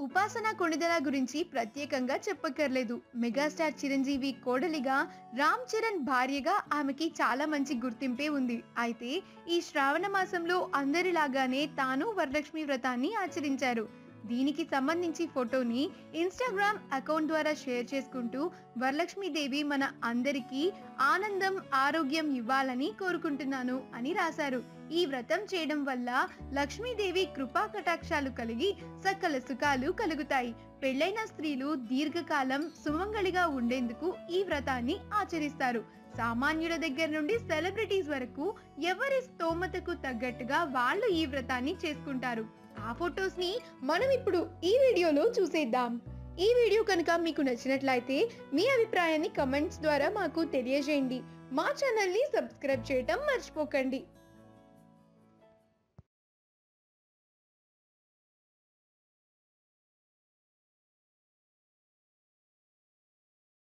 ఉపాసన కొణిదెల గురించి ప్రత్యేకంగా చెప్పక్కర్లేదు. మెగాస్టార్ చిరంజీవి కోడలిగా, రామ్ చరణ్ భార్యగా ఆమెకి చాలా మంచి గుర్తింపే ఉంది. అయితే ఈ శ్రావణ మాసంలో అందరిలాగానే తాను వరలక్ష్మి వ్రతాన్ని ఆచరించారు. దీనికి సంబంధించి ఫోటోని ఇన్స్టాగ్రామ్ అకౌంట్ ద్వారా షేర్ చేసుకుంటూ వరలక్ష్మీదేవి మన అందరికీ ఆనందం, ఆరోగ్యం ఇవ్వాలని కోరుకుంటున్నాను అని రాశారు. ఈ వ్రతం చేయడం వల్ల లక్ష్మీదేవి కృపా కటాక్షాలు కలిగి సకల సుఖాలు కలుగుతాయి. పెళ్లైన స్త్రీలు దీర్ఘకాలం సుమంగళిగా ఉండేందుకు ఈ వ్రతాన్ని ఆచరిస్తారు. సామాన్యుల దగ్గర నుండి సెలబ్రిటీస్ వరకు ఎవరి స్తోమతకు తగ్గట్టుగా వాళ్ళు ఈ వ్రతాన్ని చేసుకుంటారు. ఆ ఫొటోస్ ని మనం ఇప్పుడు ఈ వీడియోలో చూసేద్దాం. ఈ వీడియో కనుక మీకు నచ్చినట్లయితే మీ అభిప్రాయాన్ని కమెంట్స్ ద్వారా మాకు తెలియజేయండి. మా ఛానల్ ని సబ్స్క్రైబ్ చేయటం మర్చిపోకండి.